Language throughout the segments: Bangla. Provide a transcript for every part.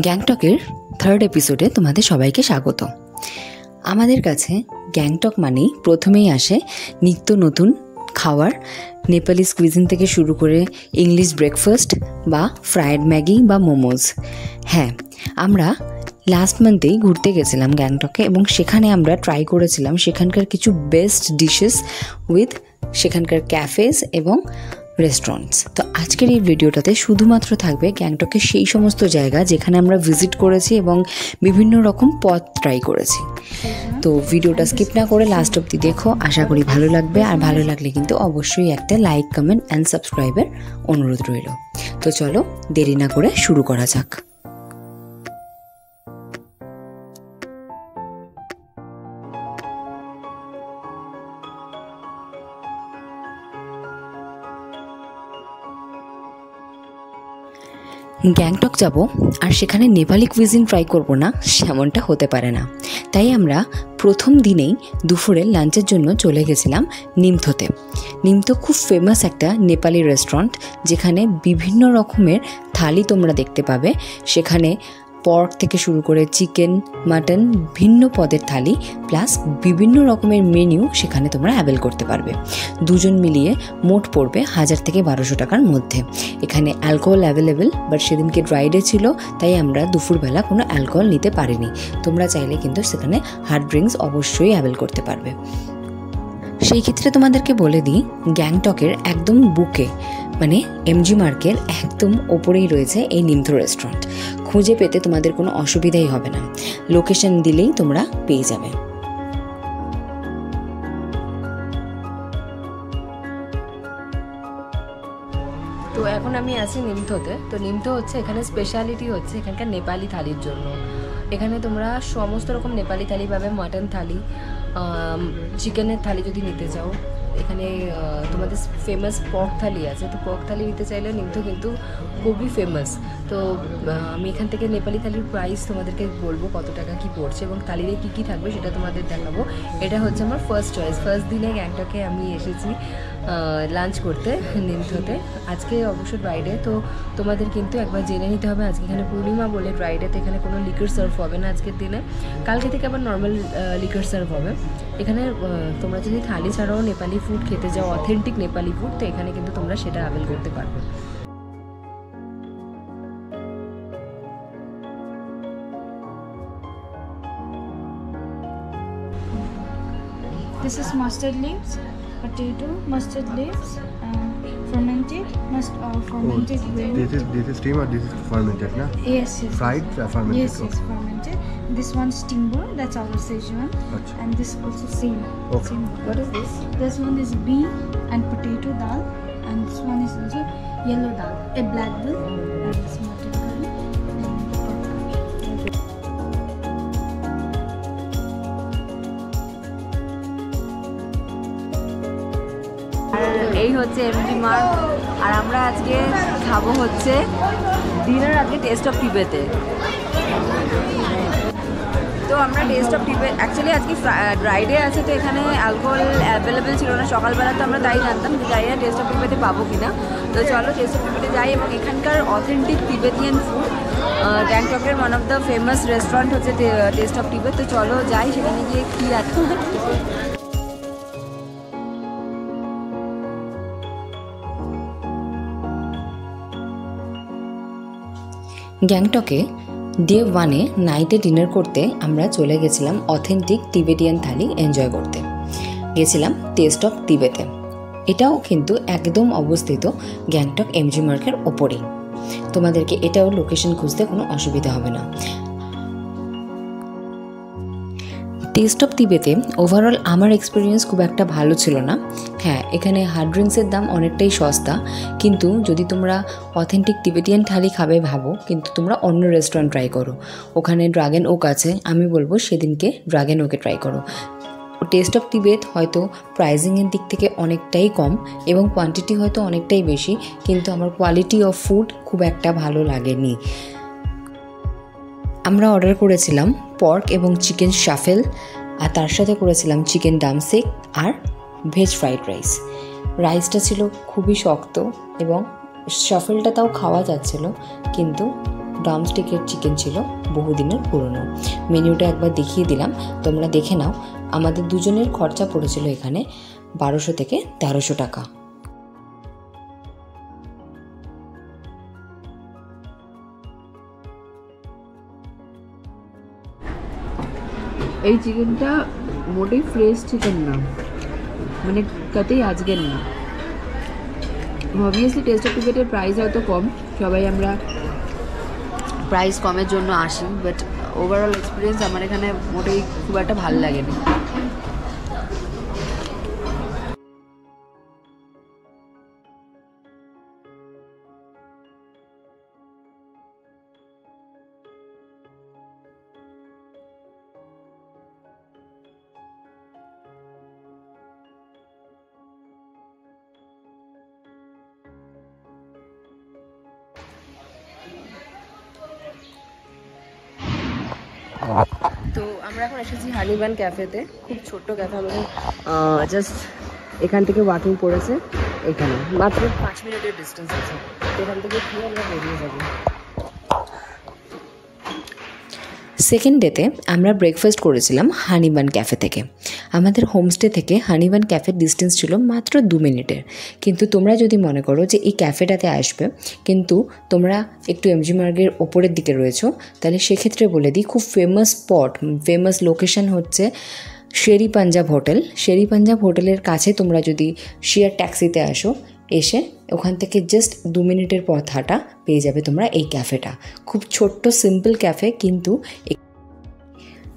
গ্যাংটকের থার্ড এপিসোডে তোমাদের সবাইকে স্বাগত। আমাদের কাছে গ্যাংটক মানেই প্রথমেই আসে নিত্য নতুন খাবার, নেপালি কুইজিন থেকে শুরু করে ইংলিশ ব্রেকফাস্ট বা ফ্রায়েড ম্যাগি বা মোমোজ। হ্যাঁ, আমরা লাস্ট মান্থেই ঘুরতে গেছিলাম গ্যাংটকে এবং সেখানে আমরা ট্রাই করেছিলাম সেখানকার কিছু বেস্ট ডিশেস উইথ সেখানকার ক্যাফেজ এবং রেস্টুরেন্টস। তো আজকের এই ভিডিওটাতে শুধুমাত্র থাকবে গ্যাংটকের সেই সমস্ত জায়গা যেখানে আমরা ভিজিট করেছি এবং বিভিন্ন রকম পথ ট্রাই করেছি। তো ভিডিওটা স্কিপ না করে লাস্ট অবধি দেখো, আশা করি ভালো লাগবে। আর ভালো লাগলে কিন্তু অবশ্যই একটা লাইক, কমেন্ট অ্যান্ড সাবস্ক্রাইবের অনুরোধ রইল। তো চলো দেরি না করে শুরু করা যাক। গ্যাংটক যাব আর সেখানে নেপালি কুইজিন ট্রাই করব না, সেমনটা হতে পারে না। তাই আমরা প্রথম দিনেই দুপুরের লাঞ্চের জন্য চলে গেছিলাম নিমথোতে। নিমথো খুব ফেমাস একটা নেপালি রেস্টুরেন্ট, যেখানে বিভিন্ন রকমের থালি তোমরা দেখতে পাবে। সেখানে পর্ক থেকে শুরু করে চিকেন, মাটন, ভিন্ন পদের থালি প্লাস বিভিন্ন রকমের মেনু সেখানে তোমরা অ্যাভেল করতে পারবে। দুজন মিলিয়ে মোট পড়বে 1000 থেকে 1200 টাকার মধ্যে। এখানে অ্যালকোহল অ্যাভেলেবেল, বাট সেদিনকে ড্রাই ডে ছিল, তাই আমরা দুপুরবেলা কোনো অ্যালকোহল নিতে পারিনি। তোমরা চাইলে কিন্তু সেখানে হার্ড ড্রিঙ্কস অবশ্যই অ্যাভেল করতে পারবে। সেই ক্ষেত্রে তোমাদেরকে বলে দিই, গ্যাংটকের একদম বুকে মানে এমজি মার্কের একদম ওপরেই রয়েছে এই নিমথো রেস্টুরেন্ট। খুঁজে পেতে তোমাদের কোনো অসুবিধাই হবে না, লোকেশন দিলেই তোমরা পেয়ে যাবে। তো এখন আমি আছি নিমথোতে। তো নিমথো হচ্ছে এখানে স্পেশালিটি হচ্ছে এখানকার নেপালি থালির জন্য। এখানে তোমরা সমস্ত রকম নেপালি থালি পাবে, মাটন থালি, চিকেনের থালি যদি নিতে চাও। এখানে তোমাদের ফেমাস পর্ক থালি আছে, তো পর্ক থালি নিতে চাইলে নিমথো কিন্তু খুবই ফেমাস। তো আমি এখান থেকে নেপালি থালির প্রাইস তোমাদেরকে বলবো কত টাকা কি পড়ছে এবং থালিতে কী কী থাকবে সেটা তোমাদের দেখাবো। এটা হচ্ছে আমার ফার্স্ট চয়েস। ফার্স্ট দিনে গ্যাংটকে আমি এসেছি লাঞ্চ করতে নিমথোতে। আজকে অবশ্য ড্রাইডে, তো তোমাদের কিন্তু একবার জেনে নিতে হবে আজকে এখানে পূর্ণিমা বলে ড্রাইডেতে এখানে কোনো লিকার সার্ভ হবে না আজকের দিনে। কালকে থেকে আবার নর্মাল লিকার সার্ভ হবে এখানে। তোমরা যদি থালি ছাড়াও নেপালি ফুড খেতে যাও, অথেন্টিক নেপালি ফুড, তো এখানে কিন্তু তোমরা সেটা অ্যাভেল করতে পারবে। This is mustard leaves, potato, mustard leaves, fermented grain. This is steam or this is fermented, na? Yes. Fried, fermented. Yes, fermented. This one's timber, that's our Szechuan. Achha. And this also same. Okay. Same. What is this? This one is bean and potato dal, and this one is also yellow dal, a black dal, and this mutton curry. এই হচ্ছে এমজি মার্ক, আর আমরা আজকে খাবো হচ্ছে ডিনার আজকে টেস্ট অফ টিবেতে। তো আমরা টেস্ট অফ টিবেট অ্যাকচুয়ালি আজকে ড্রাইডে আছে, তো এখানে অ্যালকোহল অ্যাভেলেবেল ছিল না সকালবেলা, তো আমরা তাই জানতাম যে জানি না টেস্ট অফ টিবেতে পাবো কি না। তো চলো টেস্ট অফ টিবেতে যাই এবং এখানকার অথেন্টিক তিবেতিয়ান ফুড, গ্যাংটকের one of the famous restaurant হচ্ছে টেস্ট অফ টিবেট। তো চলো যাই, সেখানে গিয়ে কী আছে। গ্যাংটকে ডে 1-এ নাইটে ডিনার করতে আমরা চলে গেছিলাম অথেন্টিক তিবেটিয়ান থালি এনজয় করতে। গেছিলাম টেস্ট অফ তিবেতে। এটাও কিন্তু একদম অবস্থিত গ্যাংটক এমজি মার্কের ওপরেই। তোমাদেরকে এটাও লোকেশন খুঁজতে কোনো অসুবিধা হবে না। টেস্ট অফ তিবেতে ওভারঅল আমার এক্সপিরিয়েন্স খুব একটা ভালো ছিল না। হ্যাঁ, এখানে হার্ড ড্রিঙ্কসের দাম অনেকটাই সস্তা, কিন্তু যদি তোমরা অথেন্টিক তিবেটিয়ান থালি খাবে ভাবো, কিন্তু তোমরা অন্য রেস্টুরেন্ট ট্রাই করো। ওখানে ড্রাগন ওক আছে, আমি বলবো সেদিনকে ড্রাগন ওকে ট্রাই করো। টেস্ট অফ তিবেত হয়তো প্রাইজিংয়ের দিক থেকে অনেকটাই কম এবং কোয়ান্টিটি হয়তো অনেকটাই বেশি, কিন্তু আমার কোয়ালিটি অফ ফুড খুব একটা ভালো লাগেনি। আমরা অর্ডার করেছিলাম পর্ক এবং চিকেন শাফেল, আর তার সাথে করেছিলাম চিকেন ডামস্টিক আর ভেজ ফ্রাইড রাইস। রাইসটা ছিল খুবই শক্ত এবং শাফেলটা তাও খাওয়া যাচ্ছিল, কিন্তু ড্রামস্টিকের চিকেন ছিল, বহুদিনের পুরনো। মেনুটা একবার দেখিয়ে দিলাম, তোমরা দেখে নাও। আমাদের দুজনের খরচা পড়েছিল এখানে 1200 থেকে 1300 টাকা। এই চিকেনটা মোটেই ফ্রেশ চিকেন না, মানে কতই আজকের না। অবভিয়াসলি টেস্ট অফ টিবেটের প্রাইস হয়তো কম, সবাই আমরা প্রাইস কমের জন্য আসি, বাট ওভারঅল এক্সপিরিয়েন্স আমার এখানে মোটেই খুব একটা ভালো লাগেনি। তো আমরা এখন এসেছি হানিবান ক্যাফেতে, খুব ছোট্ট ক্যাফে। আমাদের জাস্ট এখান থেকে ওয়াকিং পড়েছে, এখানে মাত্র 5 মিনিটের ডিস্টেন্স আছে। এখান থেকে গিয়ে আমরা বেরিয়ে যাবো। সেকেন্ড ডেতে আমরা ব্রেকফাস্ট করেছিলাম হানিবান ক্যাফে থেকে। আমাদের হোমস্টে থেকে হানিবান ক্যাফের ডিস্টেন্স ছিল মাত্র 2 মিনিটের। কিন্তু তোমরা যদি মনে করো যে এই ক্যাফেটাতে আসবে, কিন্তু তোমরা একটু এমজি মার্গের ওপরের দিকে রয়েছো, তাহলে সেক্ষেত্রে বলে দিই, খুব ফেমাস স্পট, ফেমাস লোকেশন হচ্ছে শেরি পাঞ্জাব হোটেল। শেরি পাঞ্জাব হোটেলের কাছে তোমরা যদি শেয়ার ট্যাক্সিতে আসো, এসে ওখান থেকে জাস্ট 2 মিনিটের পথ হাঁটা পেয়ে যাবে তোমরা এই ক্যাফেটা। খুব ছোট্ট সিম্পল ক্যাফে, কিন্তু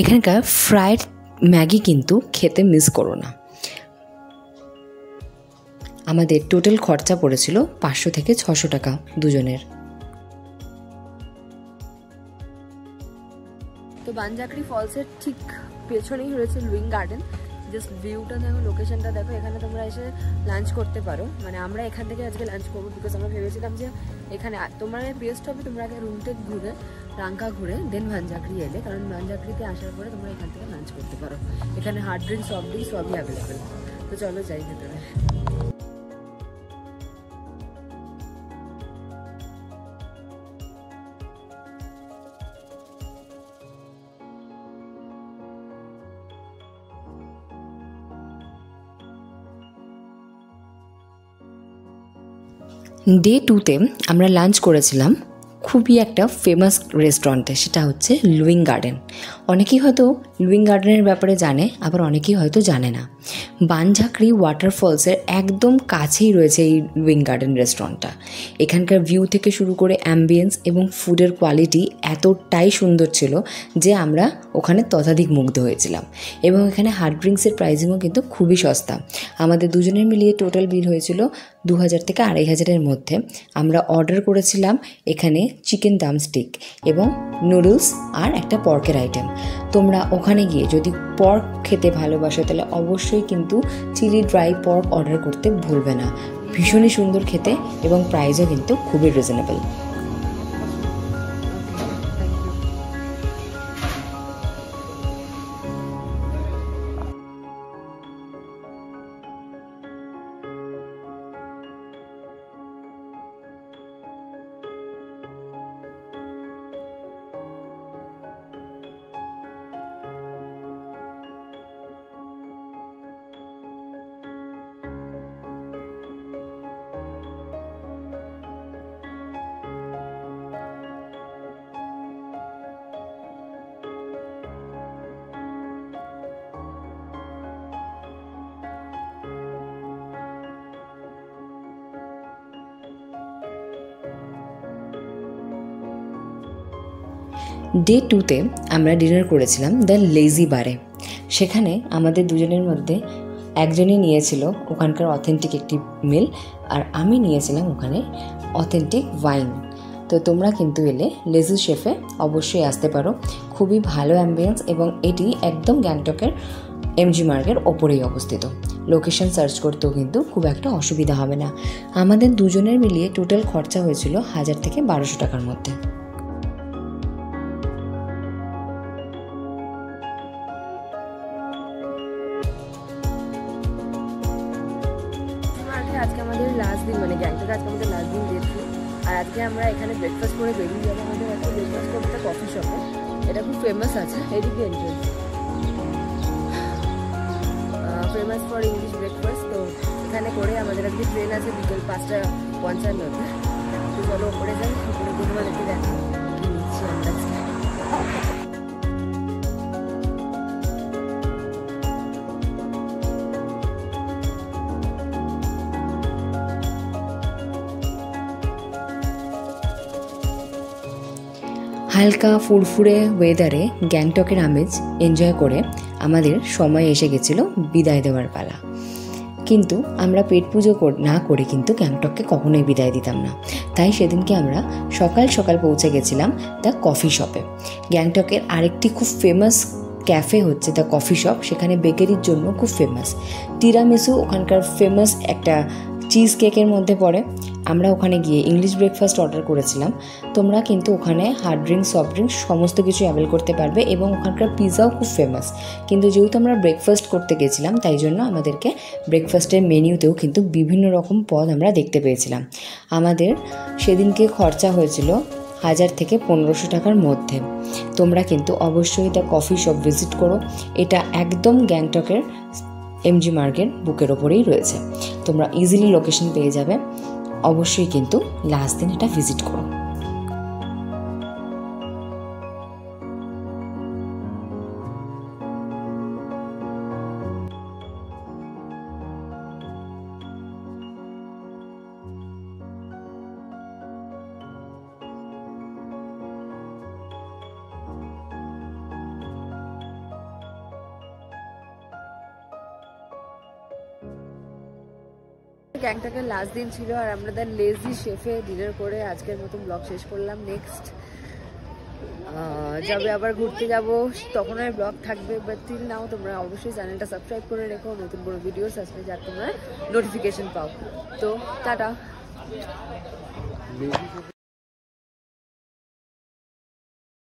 এখানকার ফ্রাইড ম্যাগি কিন্তু খেতে মিস করো না। আমাদের টোটাল খরচা পড়েছিল 500 থেকে 600 টাকা দুজনের। তো বানজাকড়ি ফলসের ঠিক পেছনেই রয়েছে লুইং গার্ডেন। জাস্ট ভিউটা দেখো, লোকেশনটা দেখো। এখানে তোমরা এসে লাঞ্চ করতে পারো। মানে আমরা এখান থেকে আজকে লাঞ্চ করবো, বিকজ আমরা ভেবেছিলাম যে এখানে তোমার বেস্ট হবে তোমরা আগে রুমটেক ঘুরে, রাঙ্কা ঘুরে, দেন বানজাকড়ি এলে, কারণ বানজাকড়িতে আসার পরে তোমরা এখান থেকে লাঞ্চ করতে পারো। এখানে হার্ড ড্রিঙ্ক, সফট ড্রিঙ্ক সবই অ্যাভেলেবেল। তো চলো যাই ভেতরে। ডে 2তে আমরা লাঞ্চ করেছিলাম খুবই একটা ফেমাস রেস্টুরেন্টে, সেটা হচ্ছে লুইং গার্ডেন। অনেকেই হয়তো লুইং গার্ডেনের ব্যাপারে জানে, আবার অনেকেই হয়তো জানে না। বানঝাকড়ি ওয়াটারফলসের একদম কাছেই রয়েছে এই লুইং গার্ডেন রেস্টুরেন্টটা। এখানকার ভিউ থেকে শুরু করে অ্যাম্বিয়েন্স এবং ফুডের কোয়ালিটি এতটাই সুন্দর ছিল যে আমরা ওখানে ততাধিক মুগ্ধ হয়েছিলাম। এবং এখানে হার্ড ড্রিঙ্কসের প্রাইসিংও কিন্তু খুবই সস্তা। আমাদের দুজনের মিলিয়ে টোটাল বিল হয়েছিল 2000 থেকে 2500-এর মধ্যে। আমরা অর্ডার করেছিলাম এখানে চিকেন ড্রামস্টিক এবং নুডলস আর একটা পর্কের আইটেম। তোমরা ওখানে গিয়ে যদি পর্ক খেতে ভালোবাসো, তাহলে অবশ্যই কিন্তু চিলি ড্রাই পর্ক অর্ডার করতে ভুলবে না। ভীষণই সুন্দর খেতে এবং প্রাইসও কিন্তু খুবই রিজনেবল। ডে 2তে আমরা ডিনার করেছিলাম দ্য লেজি বারে। সেখানে আমাদের দুজনের মধ্যে একজনই নিয়েছিল ওখানকার অথেন্টিক একটি মিল, আর আমি নিয়েছিলাম ওখানে অথেন্টিক ওয়াইন। তো তোমরা কিন্তু এলে লেজি শেফে অবশ্যই আসতে পারো। খুবই ভালো অ্যাম্বিয়েন্স এবং এটি একদম গ্যাংটকের এমজি মার্গের ওপরেই অবস্থিত। লোকেশন সার্চ করতেও কিন্তু খুব একটা অসুবিধা হবে না। আমাদের দুজনের মিলিয়ে টোটাল খরচা হয়েছিল 1000 থেকে 1200 টাকার মধ্যে। আজকে আমাদের লাস্ট দিন, মানে গ্যাংটকে আজকে আমাদের লাস্ট দিন ডে 3। আর আজকে আমরা এখানে ব্রেকফাস্ট করে বেরিয়ে যাবো আমাদের একটা ব্রেকফাস্ট করতে কফি শপে, এটা খুব ফেমাস আছে, এদিকে entrance famous for English breakfast. তো এখানে করে আমাদের আজকে ট্রেন আছে বিকেল 5:55। তো চলো ওপরে যাই, ওপরে গিয়ে তোমাদেরকে দেখো কি নিচ্ছি আমরা আজকে। হালকা ফুরফুরে ওয়েদারে গ্যাংটকের আমেজ এনজয় করে আমাদের সময় এসে গেছিলো বিদায় দেওয়ার পালা। কিন্তু আমরা পেট পুজো না করে কিন্তু গ্যাংটককে কখনোই বিদায় দিতাম না। তাই সেদিনকে আমরা সকাল সকাল পৌঁছে গেছিলাম দ্য কফি শপে। গ্যাংটকের আরেকটি খুব ফেমাস ক্যাফে হচ্ছে দ্য কফি শপ, সেখানে বেকারির জন্য খুব ফেমাস। তিরামিসু ওখানকার ফেমাস একটা চিজ কেকের মধ্যে পড়ে। আমরা ওখানে গিয়ে ইংলিশ ব্রেকফাস্ট অর্ডার করেছিলাম। তোমরা কিন্তু ওখানে হার্ড ড্রিঙ্কস, সফট ড্রিঙ্কস সমস্ত কিছু অ্যাভেল করতে পারবে এবং ওখানকার পিৎজাও খুব ফেমাস। কিন্তু যেহেতু আমরা ব্রেকফাস্ট করতে গেছিলাম তাই জন্য আমাদেরকে ব্রেকফাস্টের মেনিউতেও কিন্তু বিভিন্ন রকম পদ আমরা দেখতে পেয়েছিলাম। আমাদের সেদিনকে খরচা হয়েছিল 1000 থেকে 1500 টাকার মধ্যে। তোমরা কিন্তু অবশ্যই দ্য কফি শপ ভিজিট করো, এটা একদম গ্যাংটকের এমজি মার্গের বুকের ওপরেই রয়েছে, তোমরা ইজিলি লোকেশন পেয়ে যাবে। অবশ্যই কিন্তু লাস্ট দিন এটা ভিজিট করো। গ্যাংটকের লাস্ট দিন ছিল আর আমরা দ্য লেজি শেফে ডিনার করে আজকের মতো ব্লগ শেষ করলাম। নেক্সট যাবে আবার ঘুরতে যাব, তখন আর ব্লগ থাকবে, বাট টিল নাও তোমরা অবশ্যই চ্যানেলটা সাবস্ক্রাইব করে রেখো, নতুন বড় ভিডিওস আসবে যার তোমরা নোটিফিকেশন পাও। তো টাটা।